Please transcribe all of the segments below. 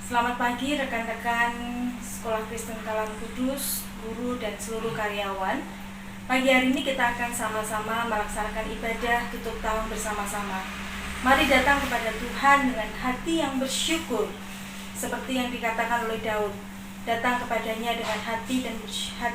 Selamat pagi rekan-rekan Sekolah Kristen Kalam Kudus, guru dan seluruh karyawan. Pagi hari ini kita akan sama-sama melaksanakan ibadah tutup tahun bersama-sama. Mari datang kepada Tuhan dengan hati yang bersyukur, seperti yang dikatakan oleh Daud. Datang kepadanya dengan hati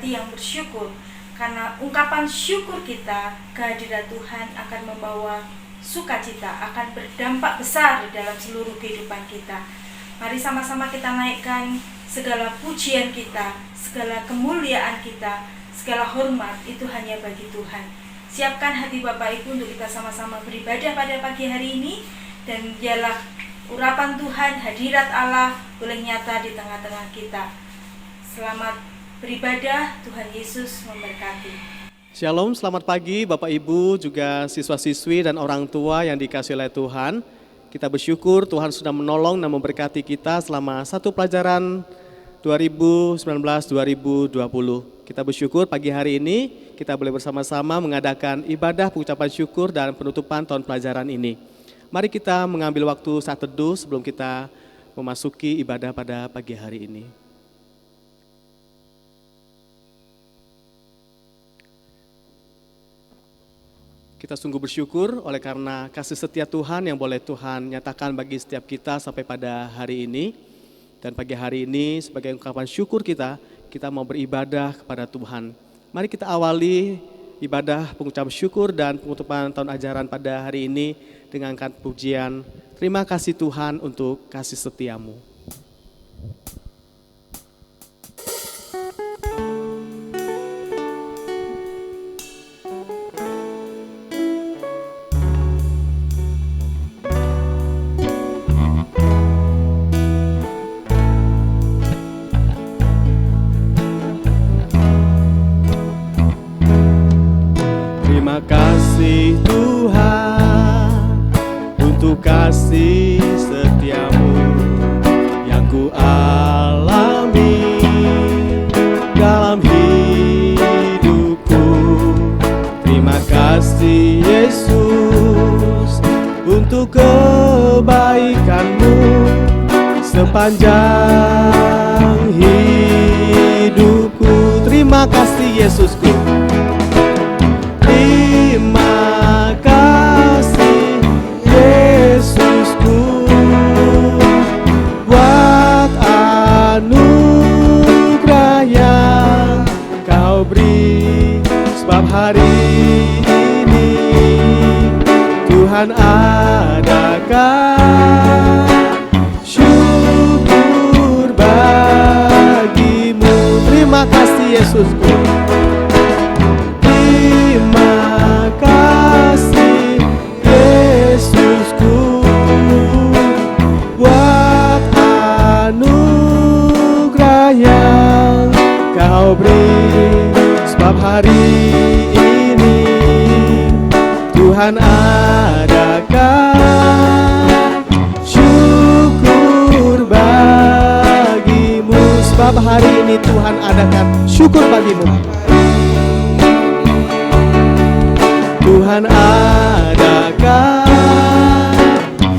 yang bersyukur, karena ungkapan syukur kita kehadiran Tuhan akan membawa sukacita, akan berdampak besar di dalam seluruh kehidupan kita. Mari sama-sama kita naikkan segala pujian kita, segala kemuliaan kita, segala hormat itu hanya bagi Tuhan. Siapkan hati Bapak Ibu untuk kita sama-sama beribadah pada pagi hari ini, dan biarlah urapan Tuhan, hadirat Allah boleh nyata di tengah-tengah kita. Selamat beribadah, Tuhan Yesus memberkati. Shalom, selamat pagi Bapak Ibu, juga siswa-siswi dan orang tua yang dikasihi oleh Tuhan. Kita bersyukur Tuhan sudah menolong dan memberkati kita selama satu pelajaran 2019-2020. Kita bersyukur pagi hari ini kita boleh bersama-sama mengadakan ibadah pengucapan syukur dan penutupan tahun pelajaran ini. Mari kita mengambil waktu saat teduh sebelum kita memasuki ibadah pada pagi hari ini. Kita sungguh bersyukur oleh karena kasih setia Tuhan yang boleh Tuhan nyatakan bagi setiap kita sampai pada hari ini. Dan pagi hari ini sebagai ungkapan syukur kita mau beribadah kepada Tuhan. Mari kita awali ibadah pengucapan syukur dan penutupan tahun ajaran pada hari ini dengan pujian. Terima kasih Tuhan untuk kasih setiamu. Terima kasih Tuhan untuk kasih setiamu yang ku alami dalam hidupku. Terima kasih Yesus untuk kebaikanmu sepanjang hidupku. Terima kasih Yesusku. Terima kasih Yesusku buat anugerah yang kau beri, sebab hari ini Tuhan adakan syukur bagimu. Terima kasih Yesusku. Terima kasih Yesusku buat anugerah yang kau beri, sebab hari ini Tuhan adakan syukur bagimu. Sebab hari ini Tuhan adakan syukur bagimu. Tuhan adakan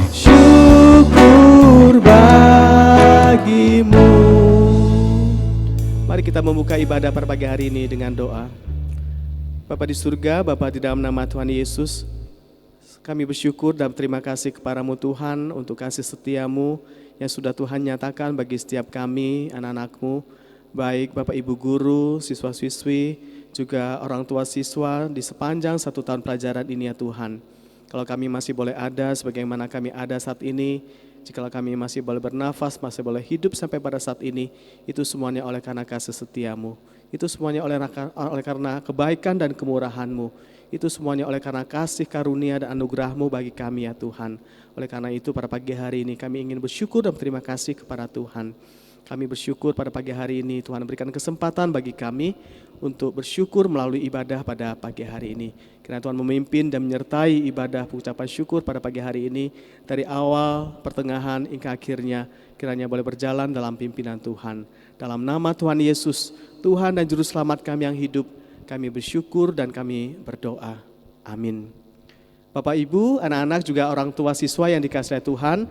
syukur bagimu. Mari kita membuka ibadah pada pagi hari ini dengan doa. Bapa di surga, Bapa di dalam nama Tuhan Yesus, kami bersyukur dan terima kasih kepadamu Tuhan untuk kasih setiamu yang sudah Tuhan nyatakan bagi setiap kami, anak-anakmu, baik Bapak Ibu guru, siswa-siswi, juga orang tua siswa di sepanjang satu tahun pelajaran ini ya Tuhan. Kalau kami masih boleh ada sebagaimana kami ada saat ini, jikalau kami masih boleh bernafas, masih boleh hidup sampai pada saat ini, itu semuanya oleh karena kasih setiamu. Itu semuanya oleh karena kebaikan dan kemurahan-Mu. Itu semuanya oleh karena kasih karunia dan anugerah-Mu bagi kami ya Tuhan. Oleh karena itu pada pagi hari ini kami ingin bersyukur dan berterima kasih kepada Tuhan. Kami bersyukur pada pagi hari ini Tuhan berikan kesempatan bagi kami untuk bersyukur melalui ibadah pada pagi hari ini. Kiranya Tuhan memimpin dan menyertai ibadah pengucapan syukur pada pagi hari ini dari awal, pertengahan, hingga akhirnya. Kiranya boleh berjalan dalam pimpinan Tuhan. Dalam nama Tuhan Yesus, Tuhan dan Juru Selamat kami yang hidup, kami bersyukur dan kami berdoa. Amin. Bapak Ibu, anak-anak juga orang tua siswa yang dikasihi Tuhan,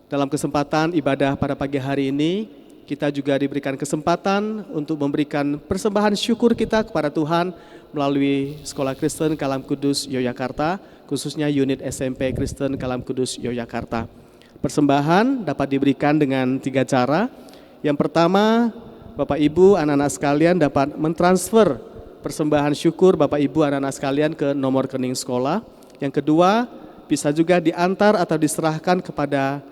Dalam kesempatan ibadah pada pagi hari ini, kita juga diberikan kesempatan untuk memberikan persembahan syukur kita kepada Tuhan melalui Sekolah Kristen Kalam Kudus Yogyakarta, khususnya unit SMP Kristen Kalam Kudus Yogyakarta. Persembahan dapat diberikan dengan 3 cara. Yang pertama, Bapak Ibu, anak-anak sekalian dapat mentransfer persembahan syukur Bapak Ibu, anak-anak sekalian ke nomor rekening sekolah. Yang kedua, bisa juga diantar atau diserahkan kepada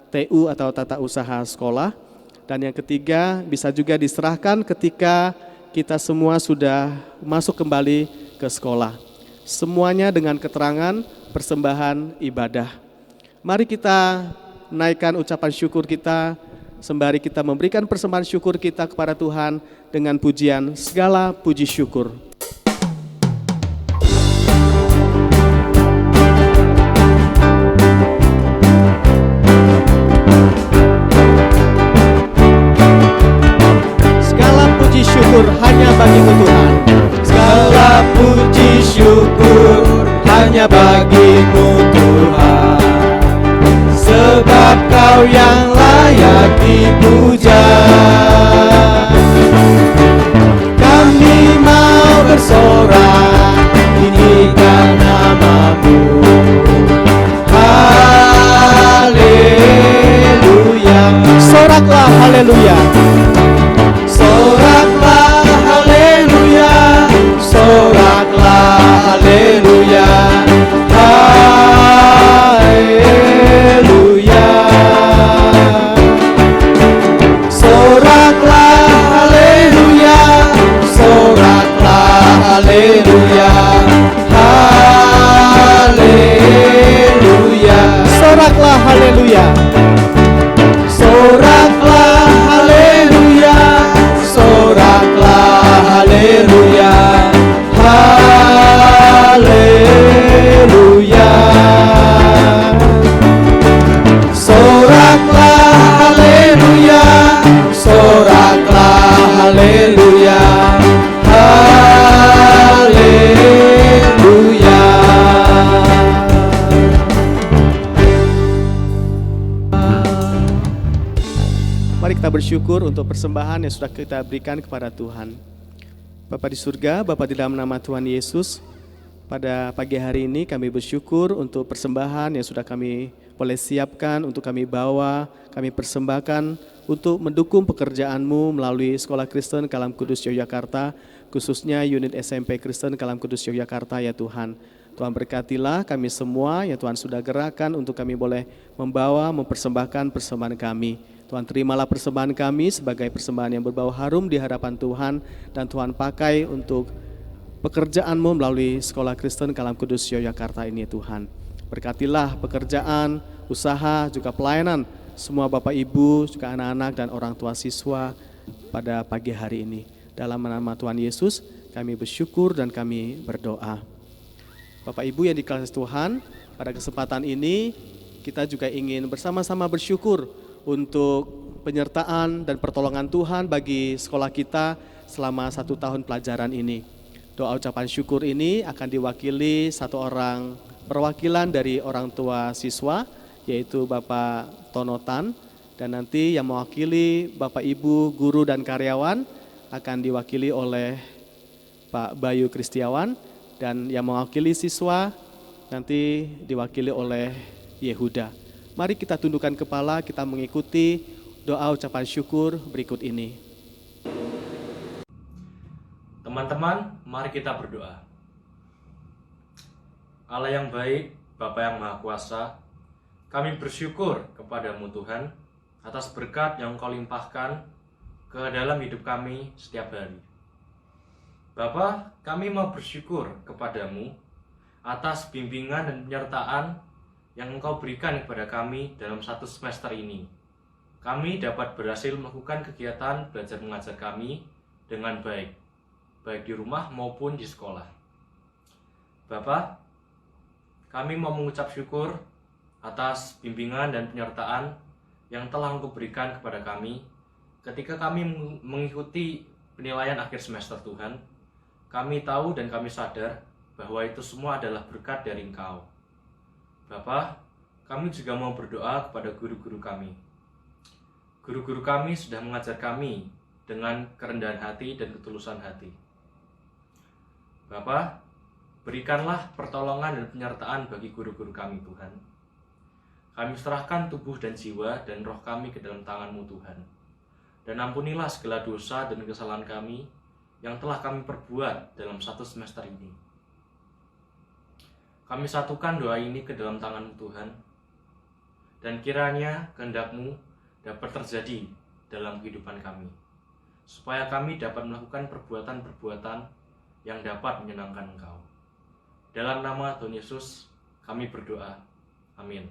TU atau tata usaha sekolah. Dan yang ketiga, bisa juga diserahkan ketika kita semua sudah masuk kembali ke sekolah. Semuanya dengan keterangan persembahan ibadah. Mari kita naikkan ucapan syukur kita sembari kita memberikan persembahan syukur kita kepada Tuhan dengan pujian segala puji syukur. Hanya bagimu Tuhan, segala puji syukur hanya bagimu Tuhan, sebab Kau yang layak dipuja. Kami mau bersorak tinggikan nama-Mu, haleluya. Soraklah haleluya. Soraklah haleluya, soraklah haleluya, haleluya. Soraklah haleluya, soraklah haleluya, haleluya. Soraklah haleluya. Soraklah haleluya, soraklah haleluya, haleluya. Soraklah haleluya, soraklah haleluya, haleluya. Mari kita bersyukur untuk persembahan yang sudah kita berikan kepada Tuhan. Bapa di surga, Bapa di dalam nama Tuhan Yesus, pada pagi hari ini kami bersyukur untuk persembahan yang sudah kami boleh siapkan, untuk kami bawa, kami persembahkan untuk mendukung pekerjaan-Mu melalui Sekolah Kristen Kalam Kudus Yogyakarta, khususnya unit SMP Kristen Kalam Kudus Yogyakarta ya Tuhan. Tuhan berkatilah kami semua yang Tuhan sudah gerakkan untuk kami boleh membawa, mempersembahkan persembahan kami. Tuhan terimalah persembahan kami sebagai persembahan yang berbau harum di hadapan Tuhan, dan Tuhan pakai untuk pekerjaan-Mu melalui Sekolah Kristen Kalam Kudus Yogyakarta ini Tuhan. Berkatilah pekerjaan, usaha, juga pelayanan semua Bapak Ibu, juga anak-anak dan orang tua siswa pada pagi hari ini. Dalam nama Tuhan Yesus kami bersyukur dan kami berdoa. Bapak Ibu yang dikasihi Tuhan, pada kesempatan ini kita juga ingin bersama-sama bersyukur untuk penyertaan dan pertolongan Tuhan bagi sekolah kita selama 1 tahun pelajaran ini. Doa ucapan syukur ini akan diwakili satu orang perwakilan dari orang tua siswa, yaitu Bapak Tonotan, dan nanti yang mewakili Bapak Ibu, guru dan karyawan akan diwakili oleh Pak Bayu Kristiawan, dan yang mewakili siswa nanti diwakili oleh Yehuda. Mari kita tundukkan kepala, kita mengikuti doa ucapan syukur berikut ini. Teman-teman, mari kita berdoa. Allah yang baik, Bapa yang Maha Kuasa, kami bersyukur kepadamu Tuhan atas berkat yang Engkau limpahkan ke dalam hidup kami setiap hari. Bapa, kami mau bersyukur kepadamu atas bimbingan dan penyertaan yang Engkau berikan kepada kami dalam 1 semester ini. Kami dapat berhasil melakukan kegiatan belajar mengajar kami dengan baik di rumah maupun di sekolah. Bapak, kami mau mengucap syukur atas bimbingan dan penyertaan yang telah Engkau berikan kepada kami ketika kami mengikuti penilaian akhir semester Tuhan. Kami tahu dan kami sadar bahwa itu semua adalah berkat dari Engkau. Bapak, kami juga mau berdoa kepada guru-guru kami. Guru-guru kami sudah mengajar kami dengan kerendahan hati dan ketulusan hati. Bapa, berikanlah pertolongan dan penyertaan bagi guru-guru kami, Tuhan. Kami serahkan tubuh dan jiwa dan roh kami ke dalam tangan-Mu, Tuhan. Dan ampunilah segala dosa dan kesalahan kami yang telah kami perbuat dalam 1 semester ini. Kami satukan doa ini ke dalam tangan-Mu, Tuhan. Dan kiranya kehendak-Mu dapat terjadi dalam kehidupan kami, supaya kami dapat melakukan perbuatan-perbuatan yang dapat menyenangkan Engkau. Dalam nama Tuhan Yesus, kami berdoa. Amin.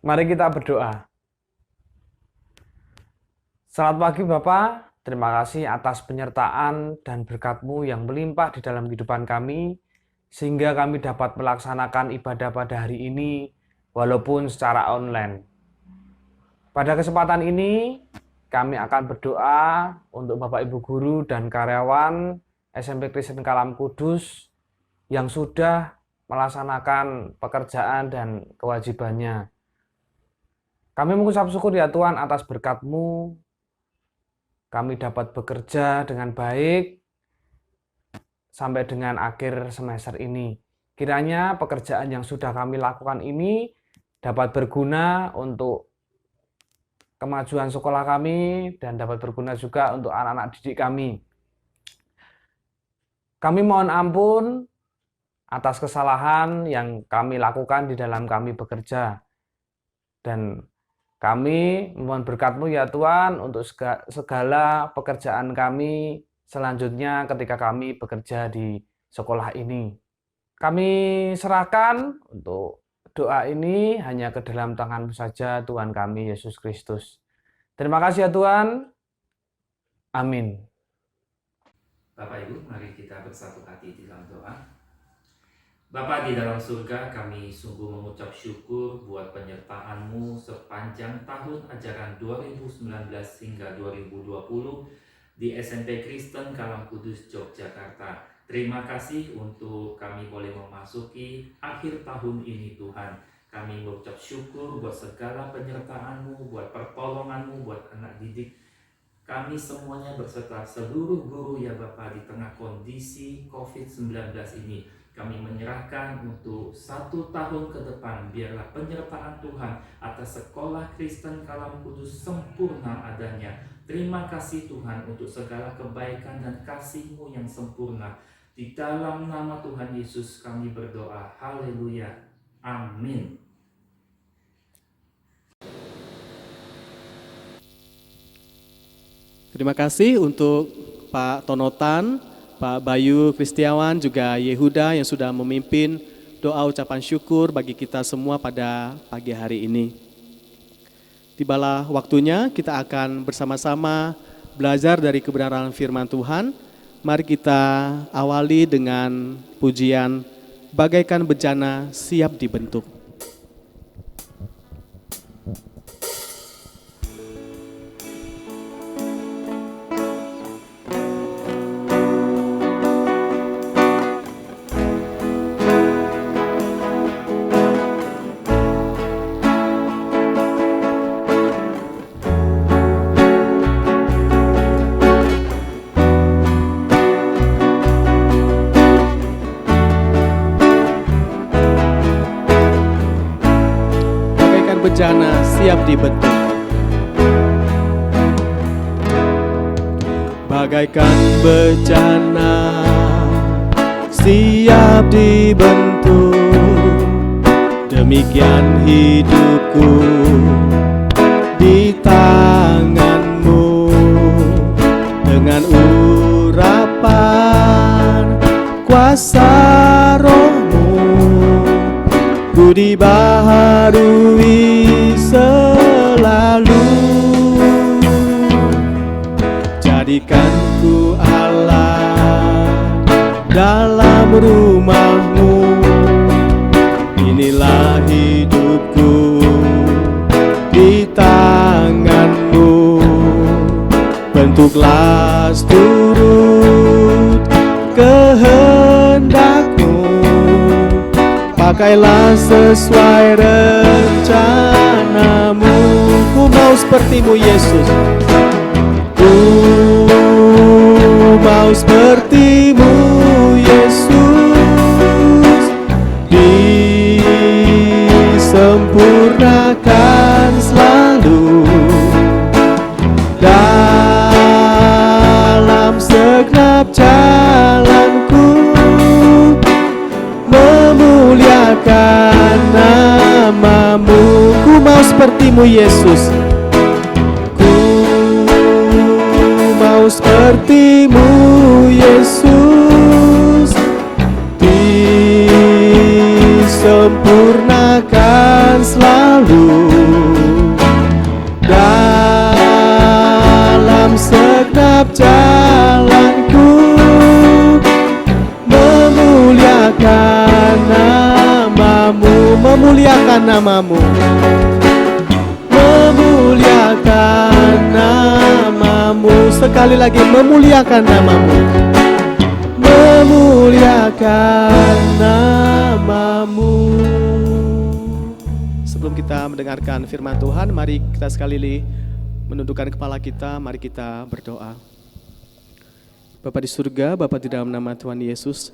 Mari kita berdoa. Selamat pagi Bapak, terima kasih atas penyertaan dan berkat-Mu yang melimpah di dalam kehidupan kami, sehingga kami dapat melaksanakan ibadah pada hari ini, walaupun secara online. Pada kesempatan ini, kami akan berdoa untuk Bapak Ibu Guru dan karyawan SMP Kristen Kalam Kudus yang sudah melaksanakan pekerjaan dan kewajibannya. Kami mengucap syukur ya Tuhan atas berkat-Mu. Kami dapat bekerja dengan baik sampai dengan akhir semester ini. Kiranya pekerjaan yang sudah kami lakukan ini dapat berguna untuk kemajuan sekolah kami dan dapat berguna juga untuk anak-anak didik kami. Kami mohon ampun atas kesalahan yang kami lakukan di dalam kami bekerja. Dan kami mohon berkat-Mu ya Tuhan untuk segala pekerjaan kami selanjutnya ketika kami bekerja di sekolah ini. Kami serahkan untuk doa ini hanya ke dalam tangan-Mu saja, Tuhan kami Yesus Kristus. Terima kasih ya Tuhan. Amin. Bapak Ibu, mari kita bersatu hati di dalam doa. Bapa di dalam surga, kami sungguh mengucap syukur buat penyertaan-Mu sepanjang tahun ajaran 2019 hingga 2020 di SMP Kristen Kalam Kudus, Yogyakarta. Terima kasih untuk kami boleh memasuki akhir tahun ini Tuhan. Kami mengucap syukur buat segala penyertaan-Mu, buat pertolongan-Mu, buat anak didik kami semuanya berserta seluruh guru ya Bapak di tengah kondisi COVID-19 ini. Kami menyerahkan untuk 1 tahun ke depan, biarlah penyertaan Tuhan atas sekolah Kristen Kalam Kudus sempurna adanya. Terima kasih Tuhan untuk segala kebaikan dan kasih-Mu yang sempurna. Di dalam nama Tuhan Yesus kami berdoa. Haleluya. Amin. Terima kasih untuk Pak Tonotan, Pak Bayu Kristiawan, juga Yehuda yang sudah memimpin doa ucapan syukur bagi kita semua pada pagi hari ini. Tibalah waktunya kita akan bersama-sama belajar dari kebenaran firman Tuhan. Mari kita awali dengan pujian bagaikan bejana siap dibentuk. Bejana siap dibentuk. Bagaikan bejana siap dibentuk, demikian hidupku di tangan-Mu. Dengan urapan kuasa Roh-Mu, ku dibaharui selalu. Jadikan ku Allah dalam rumah-Mu. Inilah hidupku di tangan-Mu. Bentuklah turut kehendak-Mu pakailah sesuai rencanamu. Ku mau sepertimu Yesus, ku mau sepertimu Yesus, disempurnakan selalu dalam segenap jalanku, memuliakan namamu. Ku mau sepertimu Yesus, ku mau sepertimu Yesus, disempurnakan selalu dalam segenap jalanku, memuliakan namamu, memuliakan namamu, memuliakan namamu. Sekali lagi, memuliakan namamu, memuliakan namamu. Sebelum kita mendengarkan firman Tuhan, mari kita sekali menundukkan kepala kita, mari kita berdoa. Bapa di surga, Bapa di dalam nama Tuhan Yesus,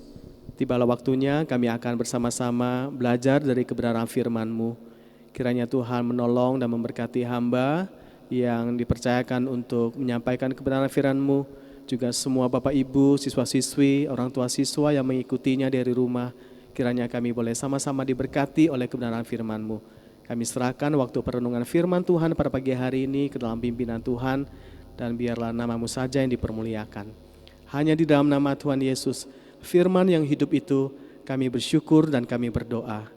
tibalah waktunya kami akan bersama-sama belajar dari kebenaran firman-Mu. Kiranya Tuhan menolong dan memberkati hamba yang dipercayakan untuk menyampaikan kebenaran firman-Mu, juga semua Bapak Ibu, siswa-siswi, orang tua siswa yang mengikutinya dari rumah. Kiranya kami boleh sama-sama diberkati oleh kebenaran firman-Mu. Kami serahkan waktu perenungan firman Tuhan pada pagi hari ini ke dalam pimpinan Tuhan, dan biarlah nama-Mu saja yang dipermuliakan. Hanya di dalam nama Tuhan Yesus, firman yang hidup itu, kami bersyukur dan kami berdoa.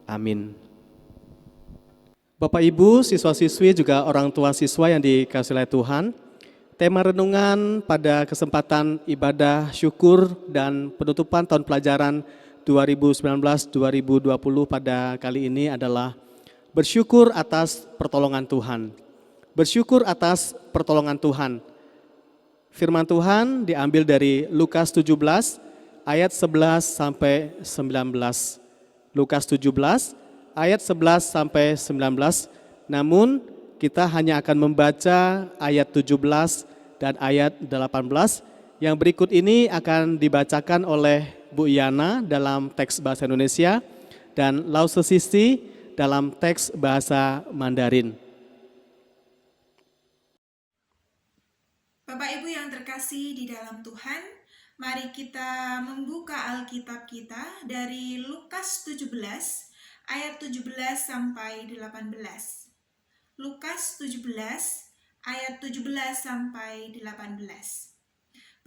Amin. Bapak Ibu, siswa-siswi juga orang tua siswa yang dikasihi oleh Tuhan, tema renungan pada kesempatan ibadah syukur dan penutupan tahun pelajaran 2019-2020 pada kali ini adalah bersyukur atas pertolongan Tuhan. Bersyukur atas pertolongan Tuhan. Firman Tuhan diambil dari Lukas 17 ayat 11 sampai 19. Lukas 17 ayat 11 sampai 19. Namun kita hanya akan membaca ayat 17 dan ayat 18. Yang berikut ini akan dibacakan oleh Bu Yana dalam teks bahasa Indonesia dan Lause Sisti dalam teks bahasa Mandarin. Bapak Ibu yang terkasih di dalam Tuhan, mari kita membuka Alkitab kita dari Lukas 17 ayat 17 sampai 18. Lukas 17 ayat 17 sampai 18.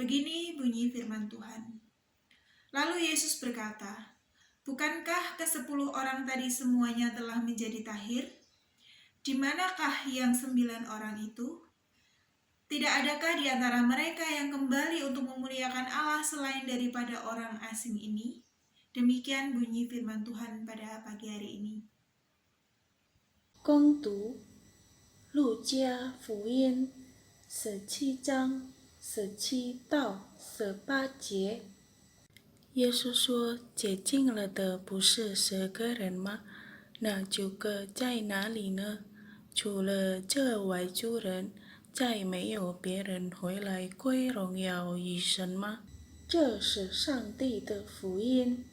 Begini bunyi firman Tuhan. Lalu Yesus berkata, "Bukankah ke-10 orang tadi semuanya telah menjadi tahir? Di manakah yang 9 orang itu? Tidak adakah di antara mereka yang kembali untuk memuliakan Allah selain daripada orang asing ini?" Demikian bunyi firman Tuhan pada pagi hari ini. 恭读路加福音17章17到18节。耶稣说：“洁净了的不是10个人吗？那9个在哪里呢？除了这外族人，再没有别人回来归荣耀于神吗？”这是上帝的福音，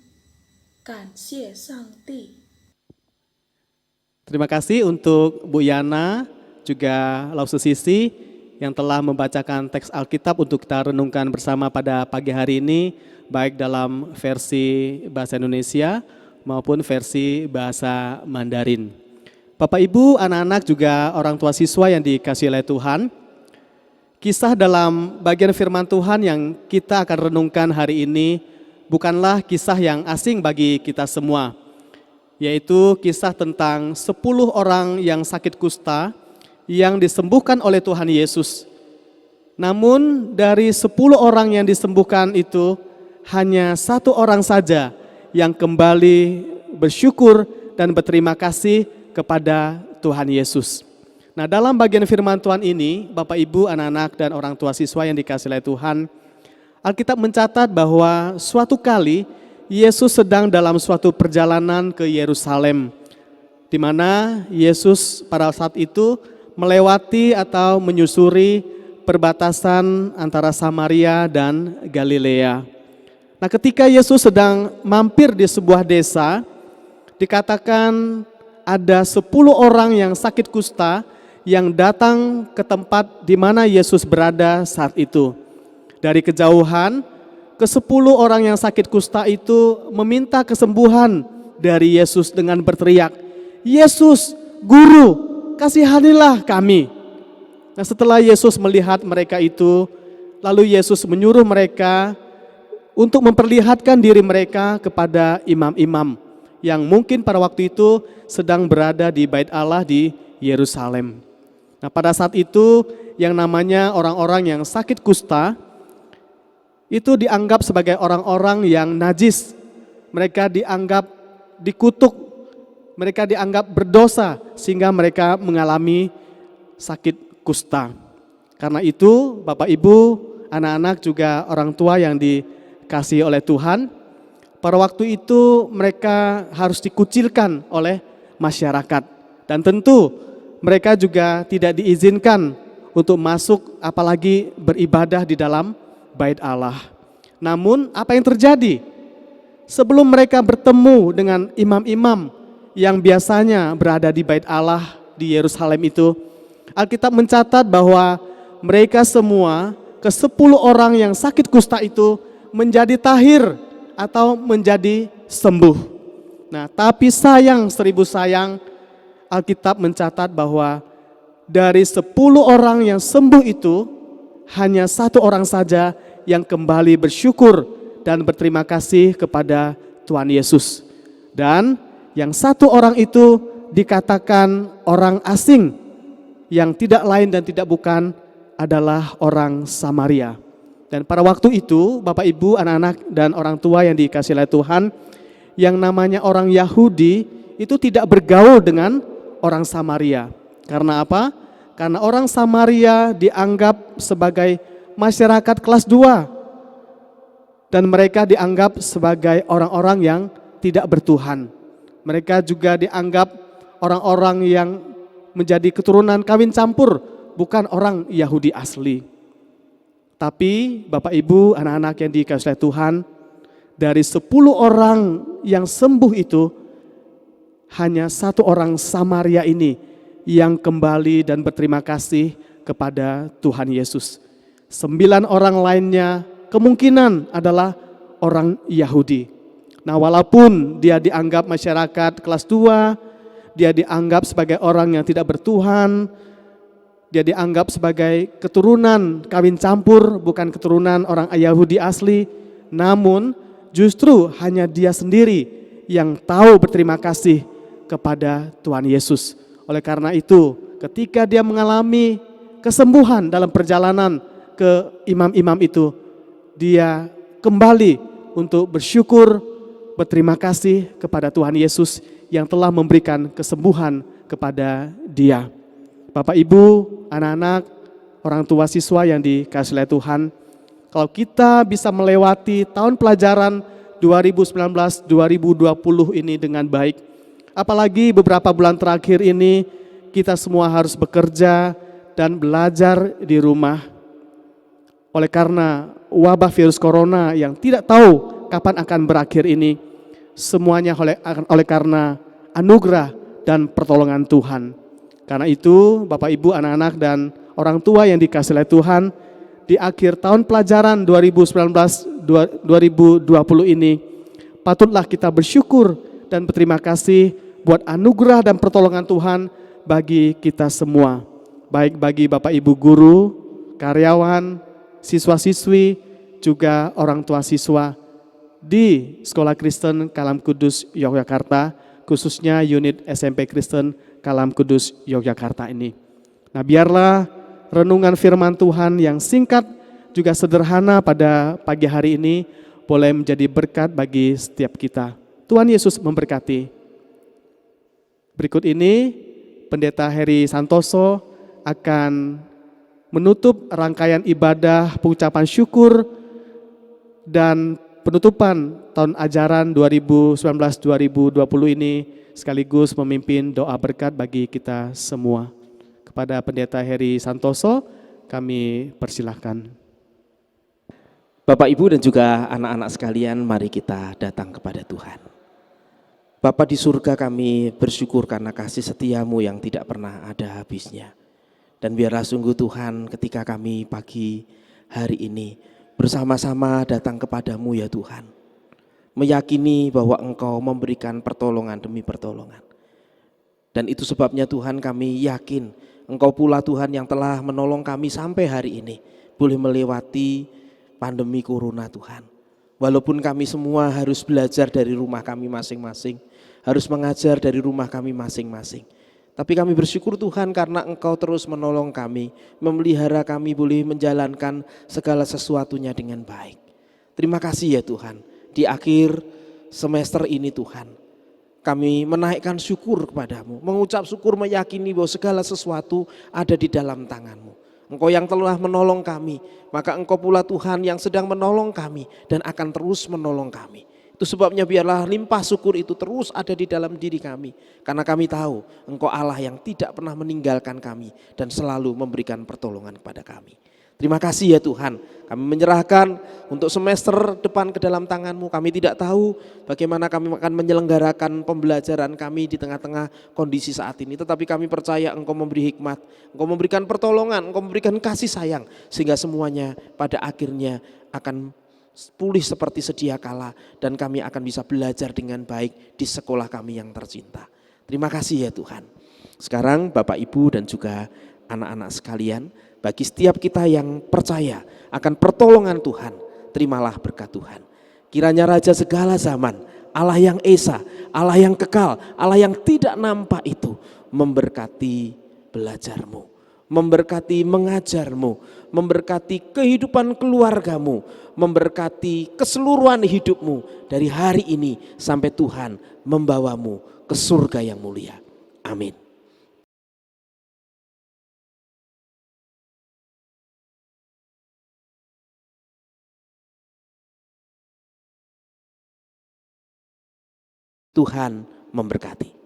感谢上帝。 Terima kasih untuk Bu Yana, juga Lause Sisti yang telah membacakan teks Alkitab untuk kita renungkan bersama pada pagi hari ini, baik dalam versi bahasa Indonesia maupun versi bahasa Mandarin. Bapak Ibu, anak-anak juga orang tua siswa yang dikasihi oleh Tuhan, kisah dalam bagian firman Tuhan yang kita akan renungkan hari ini bukanlah kisah yang asing bagi kita semua, yaitu kisah tentang 10 orang yang sakit kusta yang disembuhkan oleh Tuhan Yesus. Namun dari 10 orang yang disembuhkan itu hanya 1 orang saja yang kembali bersyukur dan berterima kasih kepada Tuhan Yesus. Nah, dalam bagian firman Tuhan ini, Bapak Ibu, anak-anak dan orang tua siswa yang dikasihi oleh Tuhan, Alkitab mencatat bahwa suatu kali Yesus sedang dalam suatu perjalanan ke Yerusalem, di mana Yesus pada saat itu melewati atau menyusuri perbatasan antara Samaria dan Galilea. Nah, ketika Yesus sedang mampir di sebuah desa, dikatakan ada 10 orang yang sakit kusta yang datang ke tempat di mana Yesus berada saat itu. Dari kejauhan, ke-10 orang yang sakit kusta itu meminta kesembuhan dari Yesus dengan berteriak, "Yesus, Guru, kasihanilah kami." Nah, setelah Yesus melihat mereka itu, lalu Yesus menyuruh mereka untuk memperlihatkan diri mereka kepada imam-imam yang mungkin pada waktu itu sedang berada di Bait Allah di Yerusalem. Nah, pada saat itu yang namanya orang-orang yang sakit kusta itu dianggap sebagai orang-orang yang najis. Mereka dianggap dikutuk, mereka dianggap berdosa sehingga mereka mengalami sakit kusta. Karena itu Bapak Ibu, anak-anak juga orang tua yang dikasihi oleh Tuhan, pada waktu itu mereka harus dikucilkan oleh masyarakat. Dan tentu mereka juga tidak diizinkan untuk masuk apalagi beribadah di dalam Bait Allah. Namun apa yang terjadi? Sebelum mereka bertemu dengan imam-imam yang biasanya berada di Bait Allah di Yerusalem itu, Alkitab mencatat bahwa mereka semua, ke-10 orang yang sakit kusta itu menjadi tahir atau menjadi sembuh. Nah, tapi sayang 1000 sayang, Alkitab mencatat bahwa dari 10 orang yang sembuh itu, hanya 1 orang saja yang kembali bersyukur dan berterima kasih kepada Tuhan Yesus. Dan yang 1 orang itu dikatakan orang asing, yang tidak lain dan tidak bukan adalah orang Samaria. Dan pada waktu itu Bapak Ibu, anak-anak dan orang tua yang dikasihi oleh Tuhan, yang namanya orang Yahudi itu tidak bergaul dengan orang Samaria. Karena apa? Karena orang Samaria dianggap sebagai masyarakat kelas 2 dan mereka dianggap sebagai orang-orang yang tidak bertuhan. Mereka juga dianggap orang-orang yang menjadi keturunan kawin campur, bukan orang Yahudi asli. Tapi Bapak Ibu, anak-anak yang dikasihi Tuhan, dari 10 orang yang sembuh itu, hanya 1 orang Samaria ini yang kembali dan berterima kasih kepada Tuhan Yesus. 9 orang lainnya kemungkinan adalah orang Yahudi. Nah, walaupun dia dianggap masyarakat kelas 2, dia dianggap sebagai orang yang tidak bertuhan, dia dianggap sebagai keturunan kawin campur, bukan keturunan orang Yahudi asli, namun justru hanya dia sendiri yang tahu berterima kasih kepada Tuhan Yesus. Oleh karena itu, ketika dia mengalami kesembuhan dalam perjalanan ke imam-imam itu, dia kembali untuk bersyukur, berterima kasih kepada Tuhan Yesus yang telah memberikan kesembuhan kepada dia. Bapak Ibu, anak-anak, orang tua siswa yang dikasihi oleh Tuhan, kalau kita bisa melewati tahun pelajaran 2019-2020 ini dengan baik, apalagi beberapa bulan terakhir ini kita semua harus bekerja dan belajar di rumah. Oleh karena wabah virus corona yang tidak tahu kapan akan berakhir ini, semuanya oleh karena anugerah dan pertolongan Tuhan. Karena itu Bapak Ibu, anak-anak dan orang tua yang dikasihi oleh Tuhan, di akhir tahun pelajaran 2019-2020 ini, patutlah kita bersyukur dan berterima kasih buat anugerah dan pertolongan Tuhan bagi kita semua. Baik bagi Bapak Ibu guru, karyawan, siswa-siswi, juga orang tua siswa di Sekolah Kristen Kalam Kudus Yogyakarta, khususnya unit SMP Kristen Kalam Kudus Yogyakarta ini. Nah, biarlah renungan firman Tuhan yang singkat juga sederhana pada pagi hari ini boleh menjadi berkat bagi setiap kita. Tuhan Yesus memberkati. Berikut ini Pendeta Heri Santoso akan menutup rangkaian ibadah pengucapan syukur dan penutupan tahun ajaran 2019-2020 ini sekaligus memimpin doa berkat bagi kita semua. Kepada Pendeta Heri Santoso, kami persilahkan. Bapak, Ibu, dan juga anak-anak sekalian, mari kita datang kepada Tuhan. Bapa di surga, kami bersyukur karena kasih setiamu yang tidak pernah ada habisnya. Dan biarlah sungguh Tuhan, ketika kami pagi hari ini bersama-sama datang kepadamu ya Tuhan, meyakini bahwa Engkau memberikan pertolongan demi pertolongan. Dan itu sebabnya Tuhan, kami yakin Engkau pula Tuhan yang telah menolong kami sampai hari ini boleh melewati pandemi corona Tuhan. Walaupun kami semua harus belajar dari rumah kami masing-masing, harus mengajar dari rumah kami masing-masing. Tapi kami bersyukur Tuhan karena Engkau terus menolong kami, memelihara kami boleh menjalankan segala sesuatunya dengan baik. Terima kasih ya Tuhan, di akhir semester ini Tuhan, kami menaikkan syukur kepadamu, mengucap syukur, meyakini bahwa segala sesuatu ada di dalam tanganmu. Engkau yang telah menolong kami, maka Engkau pula Tuhan yang sedang menolong kami dan akan terus menolong kami. Itu sebabnya biarlah limpah syukur itu terus ada di dalam diri kami. Karena kami tahu Engkau Allah yang tidak pernah meninggalkan kami dan selalu memberikan pertolongan kepada kami. Terima kasih ya Tuhan, kami menyerahkan untuk semester depan ke dalam tangan-Mu. Kami tidak tahu bagaimana kami akan menyelenggarakan pembelajaran kami di tengah-tengah kondisi saat ini. Tetapi kami percaya Engkau memberi hikmat, Engkau memberikan pertolongan, Engkau memberikan kasih sayang. Sehingga semuanya pada akhirnya akan pulih seperti sedia kala. Dan kami akan bisa belajar dengan baik di sekolah kami yang tercinta. Terima kasih ya Tuhan. Sekarang Bapak, Ibu, dan juga anak-anak sekalian, bagi setiap kita yang percaya akan pertolongan Tuhan, terimalah berkat Tuhan. Kiranya Raja segala zaman, Allah yang esa, Allah yang kekal, Allah yang tidak nampak itu memberkati belajarmu, memberkati mengajarmu, memberkati kehidupan keluargamu, memberkati keseluruhan hidupmu dari hari ini sampai Tuhan membawamu ke surga yang mulia. Amin. Tuhan memberkati.